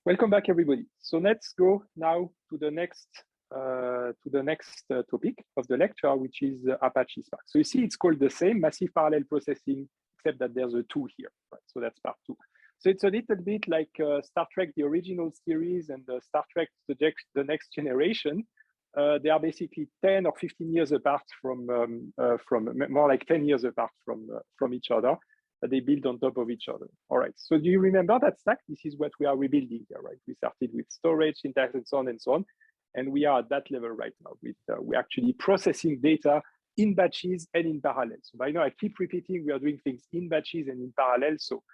Welcome back, everybody. So let's go now to the next topic of the lecture, which is Apache Spark. So you see, it's called the same, massive parallel processing, except that there's a 2 here. Right? So that's part 2. So it's a little bit like Star Trek, the original series, and Star Trek, the next generation. They are basically 10 or 15 years apart from more like 10 years apart from each other. They build on top of each other. All right. So do you remember that stack? This is what we are rebuilding here, right? We started with storage, syntax, and so on and so on. And we are at that level right now. We're actually processing data in batches and in parallel. So by now, I keep repeating, we are doing things in batches and in parallel. So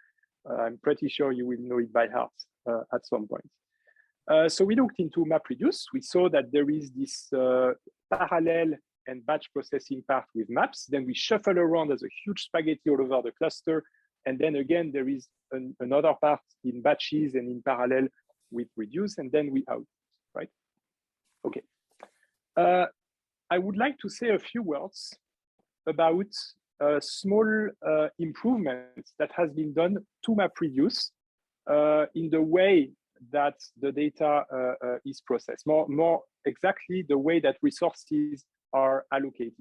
I'm pretty sure you will know it by heart at some point. So we looked into MapReduce. We saw that there is this parallel and batch processing part with maps. Then we shuffle around as a huge spaghetti all over the cluster. And then again, there is another part in batches and in parallel with reduce, and then we out, right? Okay. I would like to say a few words about small improvements that has been done to MapReduce in the way that the data is processed, more exactly the way that resources are allocated.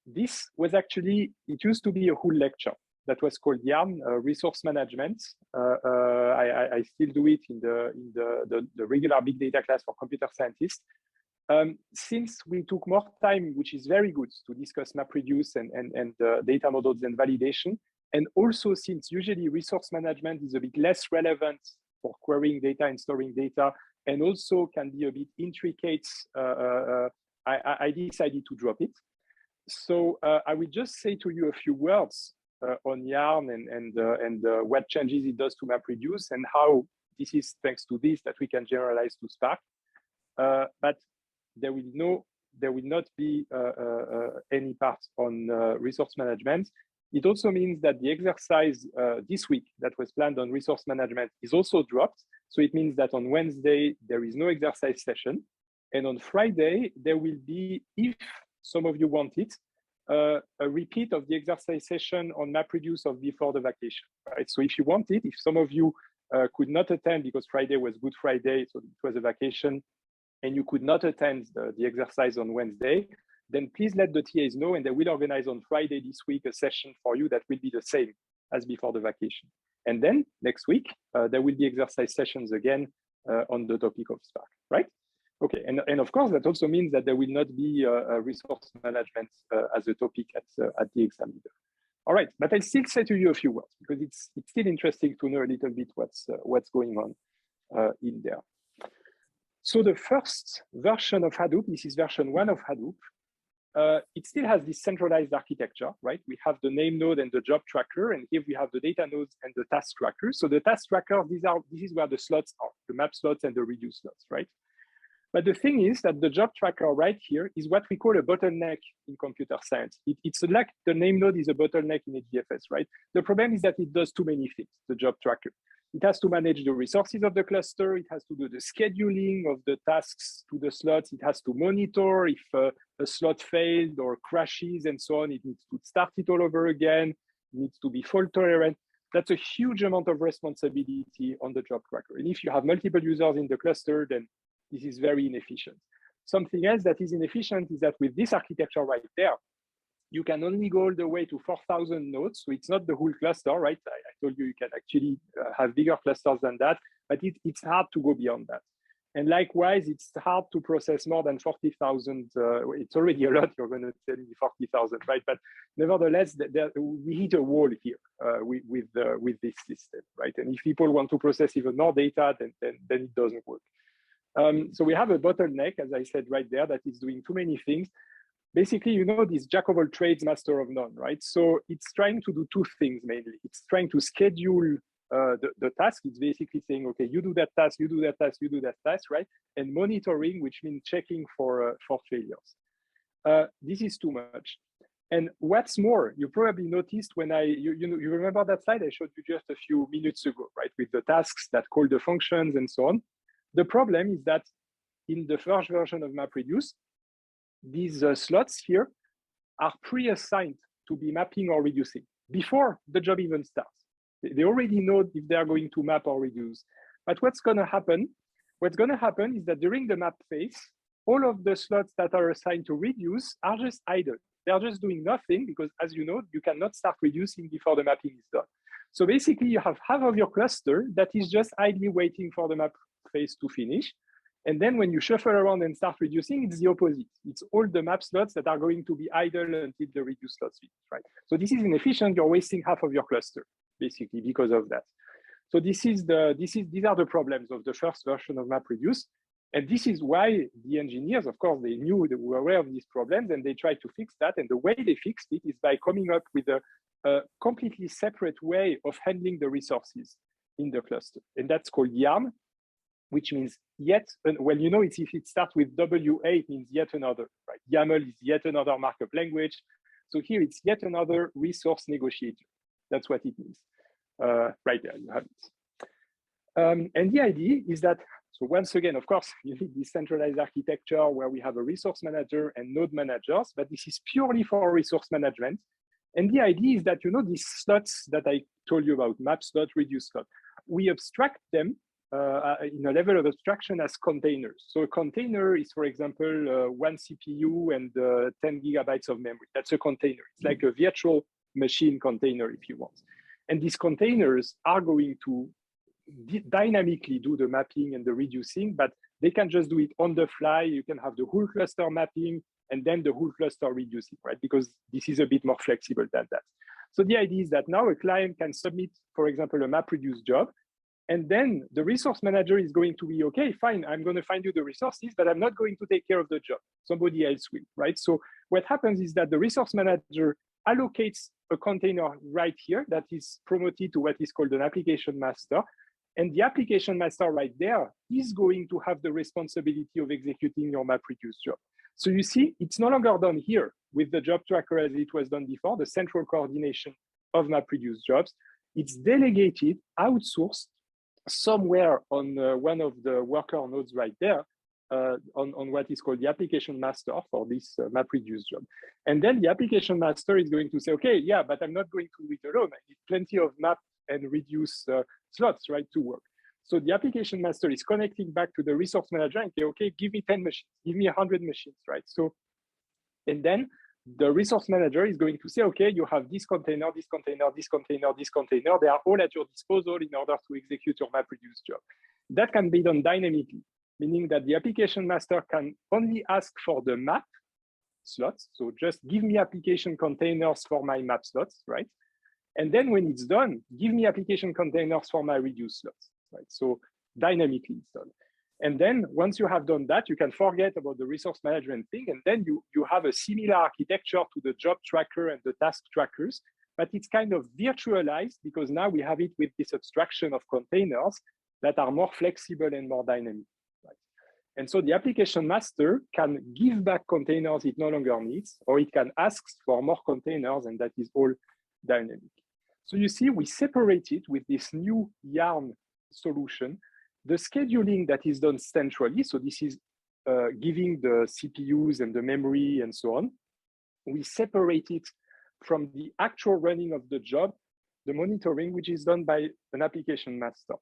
This was actually, it used to be a whole lecture that was called YARN, resource management. I still do it in the regular big data class for computer scientists. Since we took more time, which is very good, to discuss MapReduce and data models and validation, and also since usually resource management is a bit less relevant for querying data and storing data, and also can be a bit intricate, I decided to drop it. So I will just say to you a few words on YARN and what changes it does to MapReduce and how this is thanks to this that we can generalize to Spark. But there will not be any part on resource management. It also means that the exercise this week that was planned on resource management is also dropped. So it means that on Wednesday, there is no exercise session. And on Friday, there will be, if some of you want it, a repeat of the exercise session on MapReduce of before the vacation, right? So if you want it, if some of you could not attend because Friday was Good Friday, so it was a vacation, and you could not attend the exercise on Wednesday, then please let the TAs know, and they will organize on Friday this week a session for you that will be the same as before the vacation. And then next week, there will be exercise sessions again on the topic of Spark, right? Okay, and of course, that also means that there will not be a resource management as a topic at the exam either. All right, but I'll still say to you a few words because it's still interesting to know a little bit what's going on in there. So the first version of Hadoop, this is version 1 of Hadoop, it still has this centralized architecture, right? We have the name node and the job tracker, and here we have the data nodes and the task tracker. So the task tracker, this is where the slots are, the map slots and the reduce slots, right? But the thing is that the job tracker right here is what we call a bottleneck in computer science. It's like the name node is a bottleneck in HDFS, right? The problem is that it does too many things, the job tracker. It has to manage the resources of the cluster. It has to do the scheduling of the tasks to the slots. It has to monitor if a slot failed or crashes and so on. It needs to start it all over again. It needs to be fault tolerant. That's a huge amount of responsibility on the job tracker. And if you have multiple users in the cluster, then this is very inefficient. Something else that is inefficient is that with this architecture right there, you can only go all the way to 4,000 nodes. So it's not the whole cluster, right? I told you can actually have bigger clusters than that, but it's hard to go beyond that. And likewise, it's hard to process more than 40,000. It's already a lot, you're going to tell me 40,000, right? But nevertheless, we hit a wall here with this system, right? And if people want to process even more data, then it doesn't work. So we have a bottleneck, as I said right there, that is doing too many things. Basically, you know, this jack of all trades, master of none, right? So it's trying to do two things mainly. It's trying to schedule the task. It's basically saying, okay, you do that task, you do that task, you do that task, right? And monitoring, which means checking for failures. This is too much. And what's more, you probably noticed when you remember that slide I showed you just a few minutes ago, right? With the tasks that call the functions and so on. The problem is that in the first version of MapReduce, these slots here are pre-assigned to be mapping or reducing before the job even starts. They already know if they are going to map or reduce. But what's going to happen? What's going to happen is that during the map phase, all of the slots that are assigned to reduce are just idle. They're just doing nothing because, as you know, you cannot start reducing before the mapping is done. So basically, you have half of your cluster that is just idly waiting for the map phase to finish. And then when you shuffle around and start reducing, it's the opposite. It's all the map slots that are going to be idle until the reduce slots finish, right? So this is inefficient. You're wasting half of your cluster, basically, because of that. So these are the problems of the first version of MapReduce. And this is why the engineers, of course, they were aware of these problems and they tried to fix that. And the way they fixed it is by coming up with a completely separate way of handling the resources in the cluster. And that's called YARN, which means yet, well, you know, if it starts with WA, it means yet another, right? YAML is yet another markup language. So here it's yet another resource negotiator. That's what it means. Right there, you have it. And the idea is that, so once again, of course, you need this centralized architecture where we have a resource manager and node managers, but this is purely for resource management. And the idea is that, you know, these slots that I told you about, map slot, reduce slot, we abstract them in a level of abstraction as containers. So a container is, for example, one CPU and 10 gigabytes of memory. That's a container. It's like a virtual machine container, if you want. And these containers are going to dynamically do the mapping and the reducing, but they can just do it on the fly. You can have the whole cluster mapping and then the whole cluster reducing, right? Because this is a bit more flexible than that. So the idea is that now a client can submit, for example, a MapReduce job, and then the resource manager is going to be, okay, fine, I'm going to find you the resources, but I'm not going to take care of the job. Somebody else will, right? So what happens is that the resource manager allocates a container right here that is promoted to what is called an application master. And the application master right there is going to have the responsibility of executing your MapReduce job. So you see, it's no longer done here with the job tracker as it was done before, the central coordination of MapReduce jobs. It's delegated, outsourced somewhere on one of the worker nodes right there, on what is called the application master for this MapReduce job. And then the application master is going to say, okay, yeah, but I'm not going to do it alone. I need plenty of map and reduce slots, right, to work. So the application master is connecting back to the resource manager and say, okay, give me 10 machines, give me 100 machines, right? So, and then the resource manager is going to say, okay, you have this container, this container, this container, this container. They are all at your disposal in order to execute your MapReduce job. That can be done dynamically, meaning that the application master can only ask for the map slots. So just give me application containers for my map slots, right? And then when it's done, give me application containers for my reduce slots, right? So dynamically it's done. And then once you have done that, you can forget about the resource management thing. And then you have a similar architecture to the job tracker and the task trackers, but it's kind of virtualized because now we have it with this abstraction of containers that are more flexible and more dynamic. Right? And so the application master can give back containers it no longer needs, or it can ask for more containers, and that is all dynamic. So you see, we separate it with this new YARN solution, the scheduling that is done centrally. So this is giving the CPUs and the memory and so on. We separate it from the actual running of the job, the monitoring, which is done by an application master.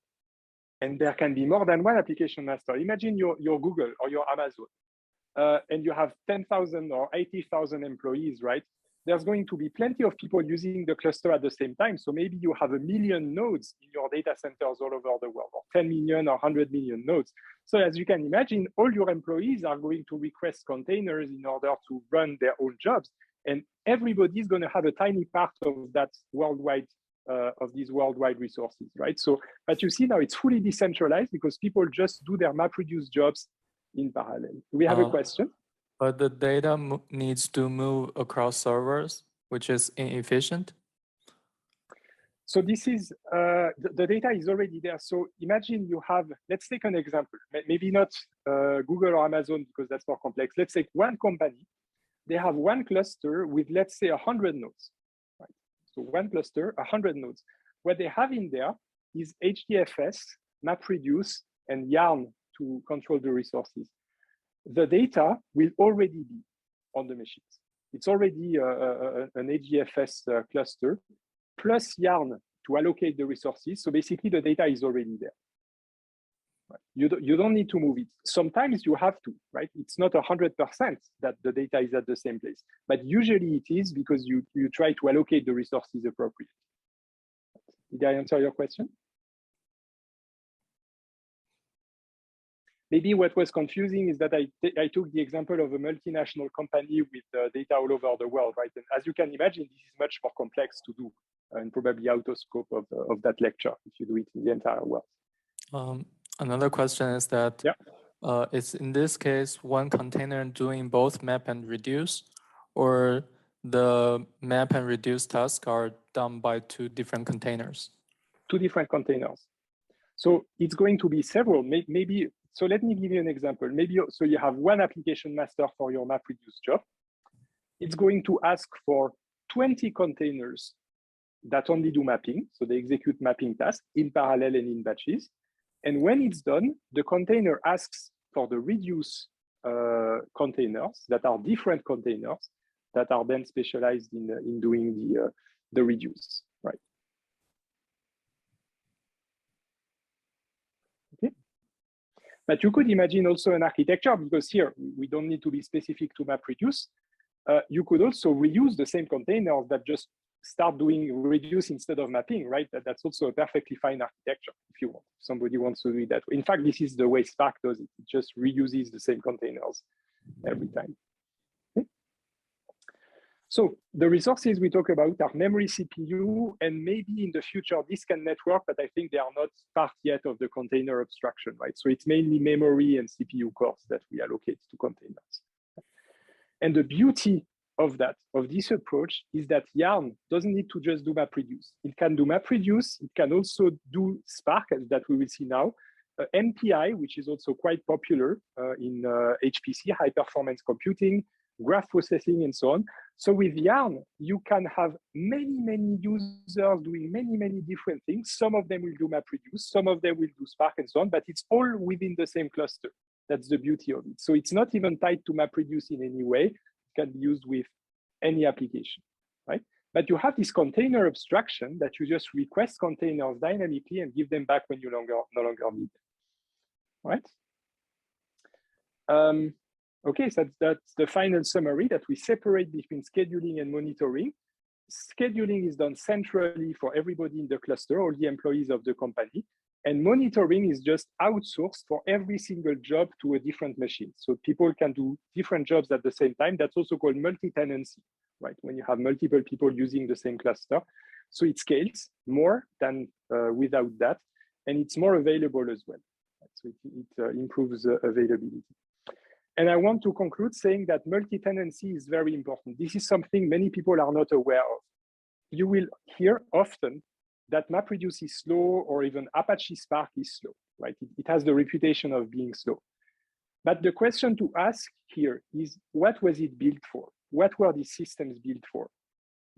And there can be more than one application master. Imagine your Google or your Amazon, and you have 10,000 or 80,000 employees, right? There's going to be plenty of people using the cluster at the same time. So maybe you have 1 million nodes in your data centers all over the world, or 10 million or 100 million nodes. So as you can imagine, all your employees are going to request containers in order to run their own jobs. And everybody is going to have a tiny part of that worldwide, of these worldwide resources, right? So, but you see now it's fully decentralized because people just do their MapReduce jobs in parallel. Do we have a question? But the data needs to move across servers, which is inefficient. So this is, the data is already there. So imagine you have, let's take an example, maybe not Google or Amazon because that's more complex. Let's take one company. They have one cluster with, let's say, 100 nodes. Right? So one cluster, 100 nodes. What they have in there is HDFS, MapReduce, and YARN to control the resources. The data will already be on the machines. It's already an HDFS cluster plus YARN to allocate the resources. So basically the data is already there. Right? You don't need to move it. Sometimes you have to, right? It's not 100% that the data is at the same place, but usually it is because you try to allocate the resources appropriately. Did I answer your question? Maybe what was confusing is that I took the example of a multinational company with data all over the world, right? And as you can imagine, this is much more complex to do and probably out of scope of that lecture if you do it in the entire world. Another question is that it's in this case one container doing both map and reduce, or the map and reduce tasks are done by two different containers? Two different containers. So it's going to be several, maybe. So let me give you an example. Maybe so you have one application master for your MapReduce job. It's going to ask for 20 containers that only do mapping. So they execute mapping tasks in parallel and in batches. And when it's done, the container asks for the reduce containers that are different containers that are then specialized in doing the reduce, right? Okay. But you could imagine also an architecture, because here we don't need to be specific to MapReduce. You could also reuse the same containers that just start doing reduce instead of mapping, right? That's also a perfectly fine architecture if you want. If somebody wants to do it that way. In fact, this is the way Spark does it. It just reuses the same containers every time. Okay. So the resources we talk about are memory, CPU, and maybe in the future disk and network, but I think they are not part yet of the container abstraction, right? So it's mainly memory and CPU cores that we allocate to containers. And the beauty of this approach is that Yarn doesn't need to just do MapReduce. It can do MapReduce. It can also do Spark, as that we will see now, MPI, which is also quite popular in HPC, high performance computing, graph processing, and so on. So with Yarn, you can have many users doing many different things. Some of them will do MapReduce, some of them will do Spark, and so on, but it's all within the same cluster. That's the beauty of it. So it's not even tied to MapReduce in any way. Can be used with any application, right? But you have this container abstraction that you just request containers dynamically and give them back when you no longer need them, right? Okay, so that's the final summary, that we separate between scheduling and monitoring. Scheduling is done centrally for everybody in the cluster, all the employees of the company. And monitoring is just outsourced for every single job to a different machine. So people can do different jobs at the same time. That's also called multi-tenancy, right? When you have multiple people using the same cluster. So it scales more than without that. And it's more available as well. So it improves availability. And I want to conclude saying that multi-tenancy is very important. This is something many people are not aware of. You will hear often that MapReduce is slow, or even Apache Spark is slow, right? It has the reputation of being slow. But the question to ask here is, what was it built for? What were these systems built for?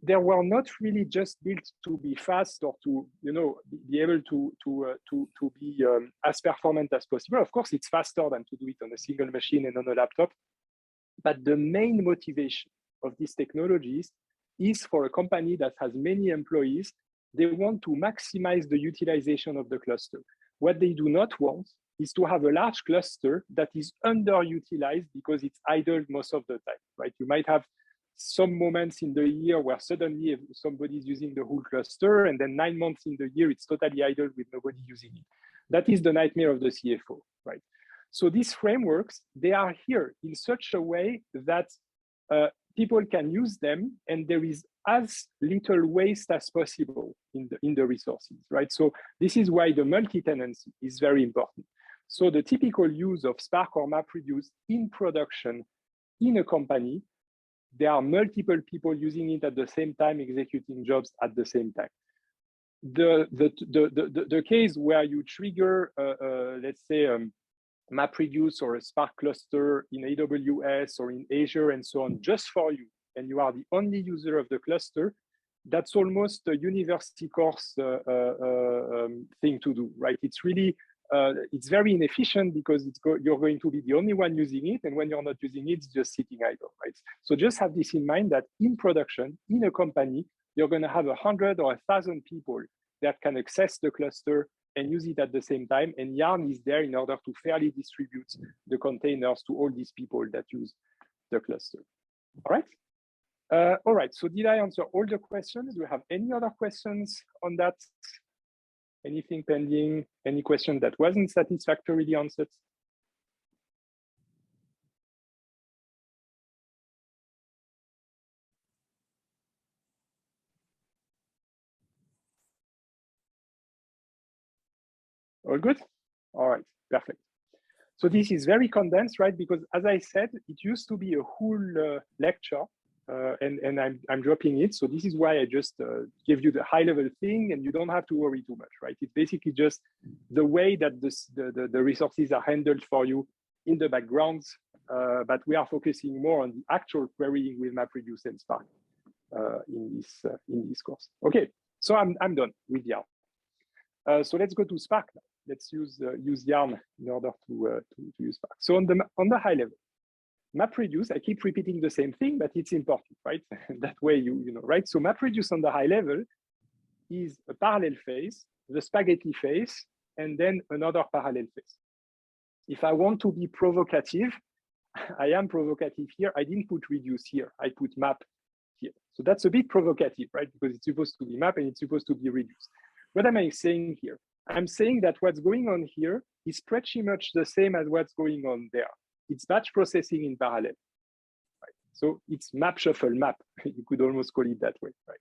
They were not really just built to be fast or to, be able to be as performant as possible. Of course, it's faster than to do it on a single machine and on a laptop. But the main motivation of these technologies is for a company that has many employees. They want to maximize the utilization of the cluster. What they do not want is to have a large cluster that is underutilized because it's idle most of the time, right? You might have some moments in the year where suddenly somebody is using the whole cluster, and then 9 months in the year, it's totally idle with nobody using it. That is the nightmare of the CFO, right? So these frameworks, they are here in such a way that people can use them, and there is as little waste as possible in the resources, right? So this is why the multi-tenancy is very important. So the typical use of Spark or MapReduce in production in a company, there are multiple people using it at the same time, executing jobs at the same time. The case where you trigger, let's say, MapReduce or a Spark cluster in AWS or in Azure and so on, just for you, and you are the only user of the cluster, that's almost a university course thing to do, right? It's really, it's very inefficient because you're going to be the only one using it, and when you're not using it, it's just sitting idle, right? So just have this in mind, that in production, in a company, you're going to have 100 or 1,000 people that can access the cluster and use it at the same time. And Yarn is there in order to fairly distribute the containers to all these people that use the cluster. All right. All right. So did I answer all the questions? Do you have any other questions on that? Anything pending? Any question that wasn't satisfactorily answered? All good? All right, perfect. So this is very condensed, right? Because as I said, it used to be a whole lecture, and I'm dropping it. So this is why I just give you the high-level thing, and you don't have to worry too much, right? It's basically just the way that the resources are handled for you in the background, but we are focusing more on the actual querying with MapReduce and Spark in this course. Okay, so I'm done with Yarn. So let's go to Spark now. Let's use Yarn in order to use Spark. So on the high level, MapReduce, I keep repeating the same thing, but it's important, right? That way you know, right? So MapReduce on the high level is a parallel phase, the spaghetti phase, and then another parallel phase. If I want to be provocative, I am provocative here. I didn't put reduce here. I put map here. So that's a bit provocative, right? Because it's supposed to be map and it's supposed to be reduced. What am I saying here? I'm saying that what's going on here is pretty much the same as what's going on there. It's batch processing in parallel. Right? So it's map shuffle map. You could almost call it that way, right?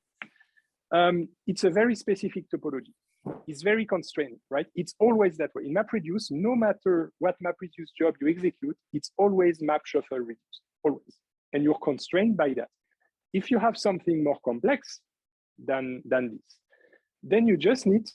It's a very specific topology. It's very constrained, right? It's always that way. In MapReduce, no matter what MapReduce job you execute, it's always map shuffle reduce, always. And you're constrained by that. If you have something more complex than this, then you just need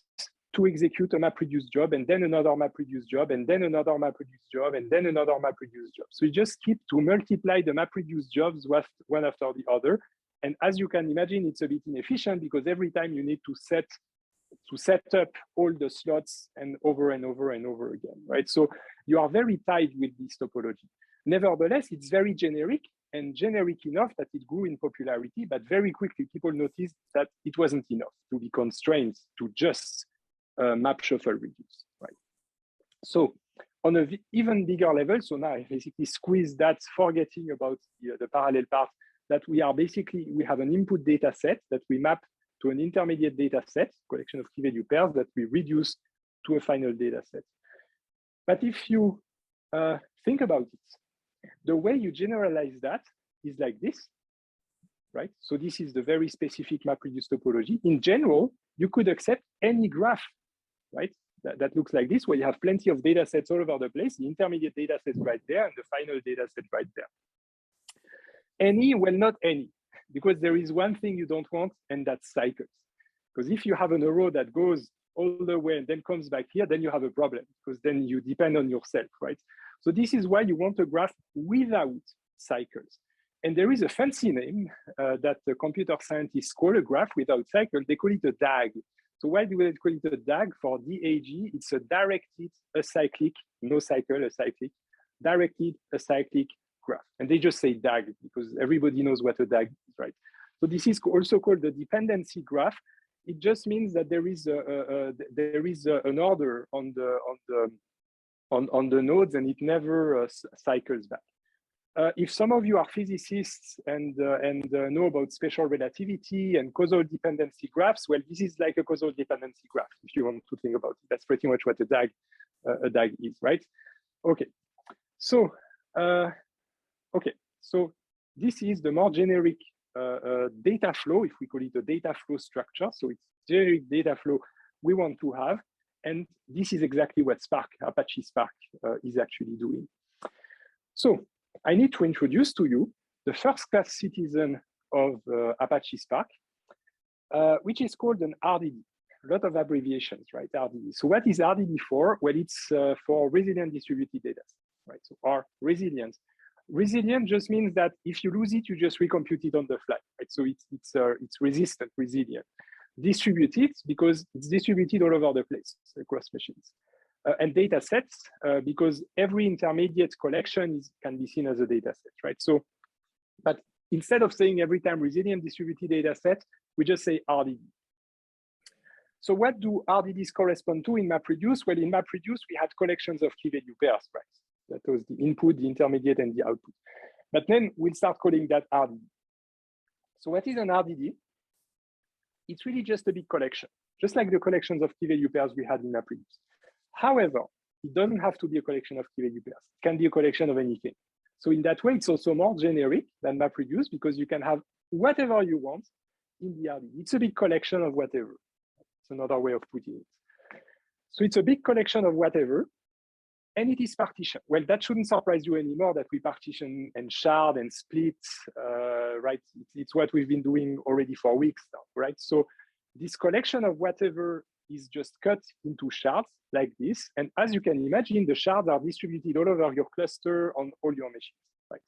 to execute a MapReduce job, and then another MapReduce job, and then another MapReduce job, and then another MapReduce job. So you just keep to multiply the MapReduce jobs one after the other. And as you can imagine, it's a bit inefficient because every time you need to set up all the slots and over and over and over again, right? So you are very tied with this topology. Nevertheless, it's very generic and generic enough that it grew in popularity, but very quickly people noticed that it wasn't enough to be constrained to just map shuffle reduce, right? So on an even bigger level, so now I basically squeeze that, forgetting about the parallel part, that we have an input data set that we map to an intermediate data set, collection of key value pairs that we reduce to a final data set. But if you think about it, the way you generalize that is like this, right? So this is the very specific MapReduce topology. In general, you could accept any graph, right? That looks like this, where you have plenty of data sets all over the place, the intermediate data set right there, and the final data set right there. Any, well, not any, because there is one thing you don't want, and that's cycles. Because if you have an arrow that goes all the way and then comes back here, then you have a problem, because then you depend on yourself, right? So this is why you want a graph without cycles. And there is a fancy name that the computer scientists call a graph without cycles. They call it a DAG. So why do they call it a DAG? For DAG, it's a directed acyclic, no cycle, acyclic, directed acyclic graph. And they just say DAG because everybody knows what a DAG is, right? So this is also called the dependency graph. It just means that there is an order on the nodes, and it never cycles back. If some of you are physicists and know about special relativity and causal dependency graphs, well, this is like a causal dependency graph, if you want to think about it. That's pretty much what a DAG is, right? Okay, so this is the more generic data flow, if we call it a data flow structure. So it's generic data flow we want to have, and this is exactly what Spark, Apache Spark, is actually doing. So I need to introduce to you the first-class citizen of Apache Spark, which is called an RDD. A lot of abbreviations, right? RDD. So what is RDD for? Well, it's for resilient distributed data, right? So R, resilient. Resilient just means that if you lose it, you just recompute it on the fly, right? So it's resistant, resilient. Distributed because it's distributed all over the place across machines. And data sets, because every intermediate collection can be seen as a data set, right? So, but instead of saying every time resilient distributed data set, we just say RDD. So what do RDDs correspond to in MapReduce? Well, in MapReduce, we had collections of key value pairs, right? That was the input, the intermediate, and the output. But then we'll start calling that RDD. So what is an RDD? It's really just a big collection, just like the collections of key value pairs we had in MapReduce. However, it doesn't have to be a collection of key value pairs. It can be a collection of anything. So in that way, it's also more generic than MapReduce because you can have whatever you want in the RDD. It's a big collection of whatever. It's another way of putting it. So it's a big collection of whatever, and it is partitioned. Well, that shouldn't surprise you anymore that we partition and shard and split, right? It's what we've been doing already for weeks now, right? So this collection of whatever is just cut into shards like this. And as you can imagine, the shards are distributed all over your cluster on all your machines, right?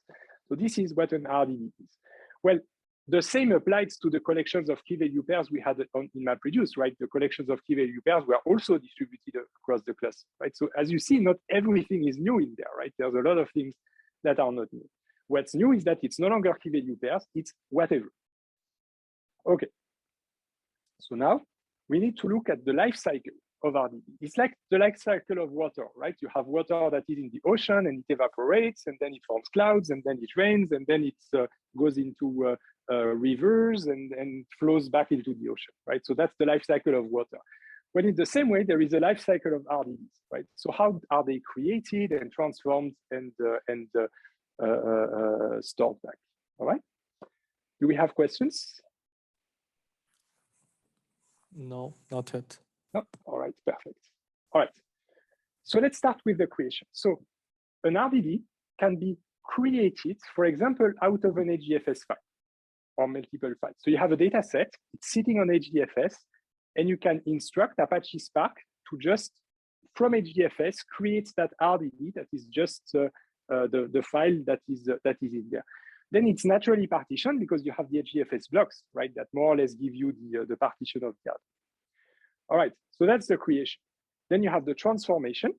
So this is what an RDD is. Well, the same applies to the collections of key value pairs we had in MapReduce, right? The collections of key value pairs were also distributed across the cluster, right? So as you see, not everything is new in there, right? There's a lot of things that are not new. What's new is that it's no longer key value pairs, it's whatever. Okay. So now we need to look at the life cycle of RDD. It's like the life cycle of water, right? You have water that is in the ocean and it evaporates and then it forms clouds and then it rains and then it goes into rivers and flows back into the ocean, right? So that's the life cycle of water. Well, in the same way, there is a life cycle of RDDs, right? So how are they created and transformed and stored back? All right. Do we have questions? No, not yet. No? All right, perfect. All right. So let's start with the creation. So an RDD can be created, for example, out of an HDFS file or multiple files. So you have a data set, it's sitting on HDFS, and you can instruct Apache Spark to just, from HDFS, create that RDD that is just the file that is in there. Then it's naturally partitioned because you have the HDFS blocks, right, that more or less give you the partition of the RDD. All right, so that's the creation. Then you have the transformation.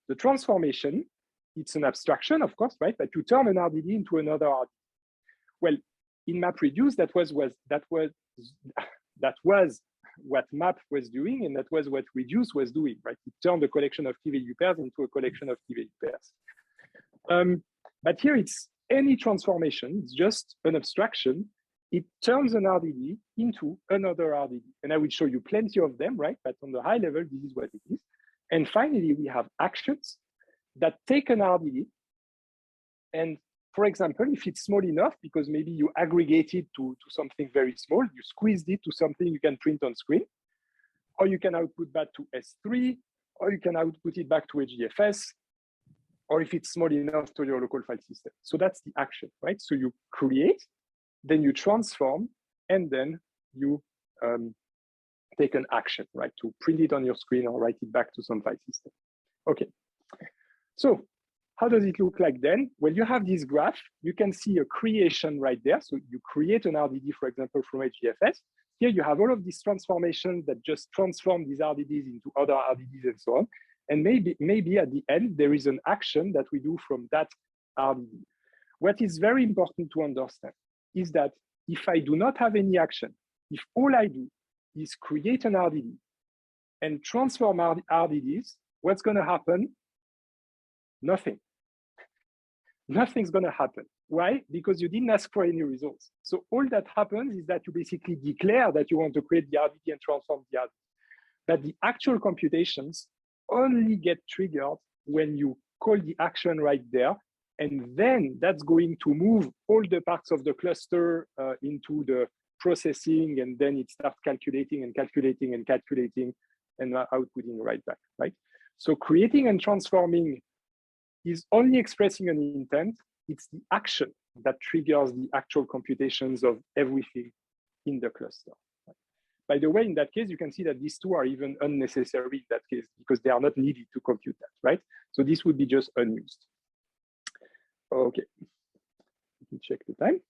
The transformation, it's an abstraction, of course, right? But you turn an RDD into another RDD. Well, in MapReduce, that was what Map was doing, and that was what Reduce was doing, right? It turned a collection of key value pairs into a collection of key value pairs. But here it's any transformation, it's just an abstraction. It turns an RDD into another RDD. And I will show you plenty of them, right? But on the high level, this is what it is. And finally, we have actions that take an RDD. And for example, if it's small enough, because maybe you aggregate it to something very small, you squeezed it to something you can print on screen, or you can output that to S3, or you can output it back to HDFS, or if it's small enough to your local file system. So that's the action, right? So you create, then you transform, and then you take an action, right? To print it on your screen or write it back to some file system. Okay, so how does it look like then? Well, you have this graph. You can see a creation right there. So you create an RDD, for example, from HDFS. Here you have all of these transformations that just transform these RDDs into other RDDs and so on. And maybe at the end, there is an action that we do from that RDD. What is very important to understand is that if I do not have any action, if all I do is create an RDD and transform RDDs, what's going to happen? Nothing. Nothing's going to happen. Why? Because you didn't ask for any results. So all that happens is that you basically declare that you want to create the RDD and transform the RDD. But the actual computations only get triggered when you call the action right there. And then that's going to move all the parts of the cluster into the processing, and then it starts calculating and calculating and calculating and outputting right back, right? So creating and transforming is only expressing an intent. It's the action that triggers the actual computations of everything in the cluster. By the way, in that case, you can see that these two are even unnecessary in that case because they are not needed to compute that, right? So this would be just unused. Okay, let me check the time.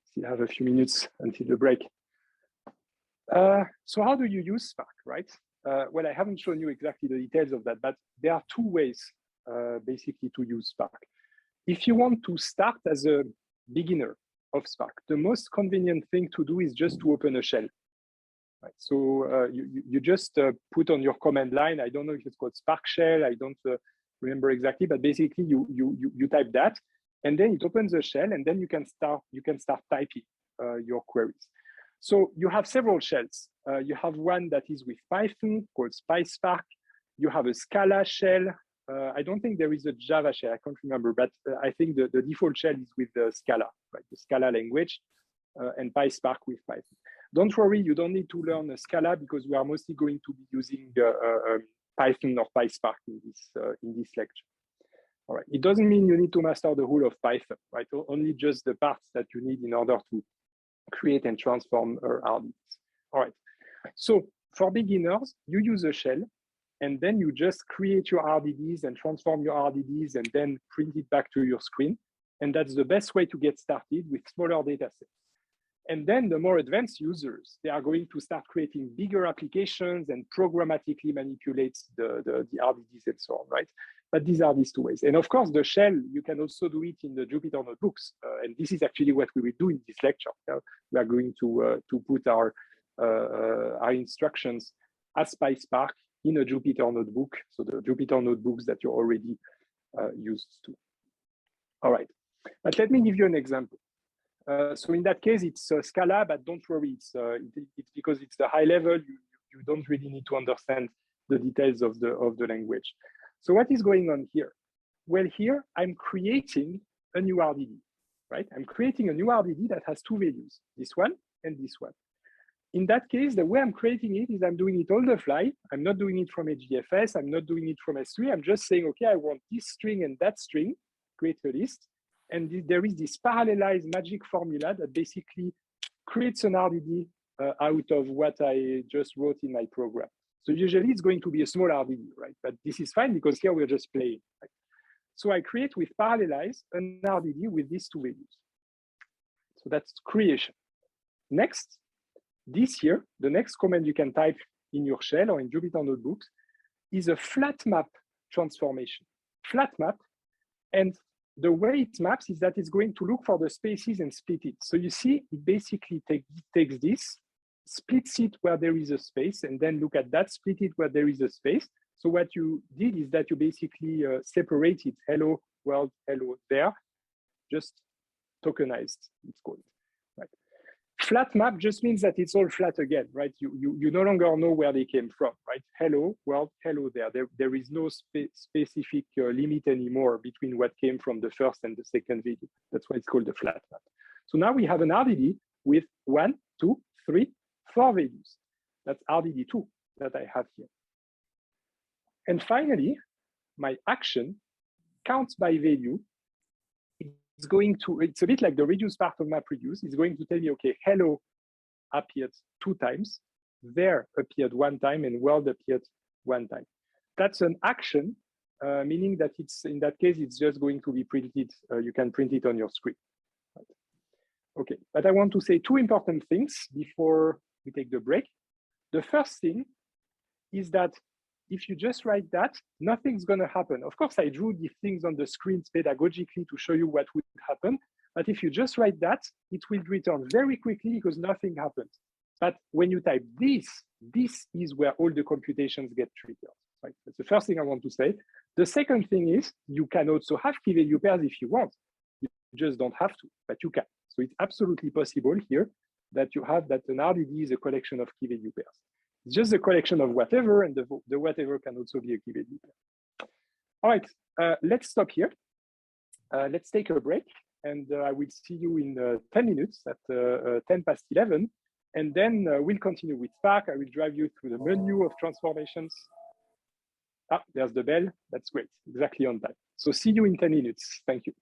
Still have a few minutes until the break. So how do you use Spark, right? Well, I haven't shown you exactly the details of that, but there are two ways basically to use Spark. If you want to start as a beginner of Spark, the most convenient thing to do is just to open a shell. Right? So you just put on your command line. I don't know if it's called Spark Shell. I don't remember exactly, but basically you type that, and then it opens the shell, and then you can start typing your queries. So you have several shells. You have one that is with Python called PySpark. You have a Scala shell. I don't think there is a Java shell. I can't remember, but I think the default shell is with the Scala, right? The Scala language, and PySpark with Python. Don't worry, you don't need to learn Scala because we are mostly going to be using Python or PySpark in this lecture. All right. It doesn't mean you need to master the whole of Python, right? Only just the parts that you need in order to create and transform RDBs. All right. So for beginners, you use a shell, and then you just create your RDBs and transform your RDBs and then print it back to your screen. And that's the best way to get started with smaller data sets. And then the more advanced users, they are going to start creating bigger applications and programmatically manipulate the RDBs and so on, right? But these are these two ways. And of course, the shell, you can also do it in the Jupyter notebooks. And this is actually what we will do in this lecture. We are going to put our instructions as PySpark in a Jupyter notebook. So the Jupyter notebooks that you're already used to. All right, but let me give you an example. So in that case, it's Scala, but don't worry, it's because it's the high level, you don't really need to understand the details of the language. So what is going on here? Well, here I'm creating a new RDB, right? I'm creating a new RDB that has two values, this one and this one. In that case, the way I'm creating it is I'm doing it on the fly. I'm not doing it from HDFS. I'm not doing it from S3. I'm just saying, okay, I want this string and that string, create a list. And there is this parallelized magic formula that basically creates an RDB out of what I just wrote in my program. So usually it's going to be a small RDB, right? But this is fine because here we're just playing. Right? So I create with parallelize an RDB with these two values. So that's creation. Next, this here, the next command you can type in your shell or in Jupyter notebooks is a flat map transformation. Flat map, and the way it maps is that it's going to look for the spaces and split it. So you see, it basically takes this, splits it where there is a space, and then look at that, split it where there is a space. So what you did is that you basically separated hello world, hello there, just tokenized, it's called. Right. Flat map just means that it's all flat again, right? You no longer know where they came from, right? Hello world, hello there. There is no specific limit anymore between what came from the first and the second video. That's why it's called the flat map. So now we have an RDB with 1, 2, 3, 4 values. That's RDB2 that I have here. And finally, my action counts by value. It's going to, it's a bit like the reduce part of MapReduce. It's going to tell me, okay, hello appeared 2 times, there appeared 1 time, and world appeared 1 time. That's an action, meaning that it's, in that case, it's just going to be printed. You can print it on your screen. Right. Okay, but I want to say 2 important things before we take the break. The first thing is that if you just write that, nothing's going to happen. Of course, I drew these things on the screens pedagogically to show you what would happen. But if you just write that, it will return very quickly because nothing happens. But when you type this is where all the computations get triggered. Right? That's the first thing I want to say. The second thing is you can also have key value pairs if you want. You just don't have to, but you can. So it's absolutely possible here that you have that an RDB is a collection of key value pairs. It's just a collection of whatever, and the whatever can also be a key value pair. All right, let's stop here. Let's take a break, and I will see you in 10 minutes at 10 past 11. And then we'll continue with Spark. I will drive you through the menu of transformations. Ah, there's the bell. That's great, exactly on time. So see you in 10 minutes. Thank you.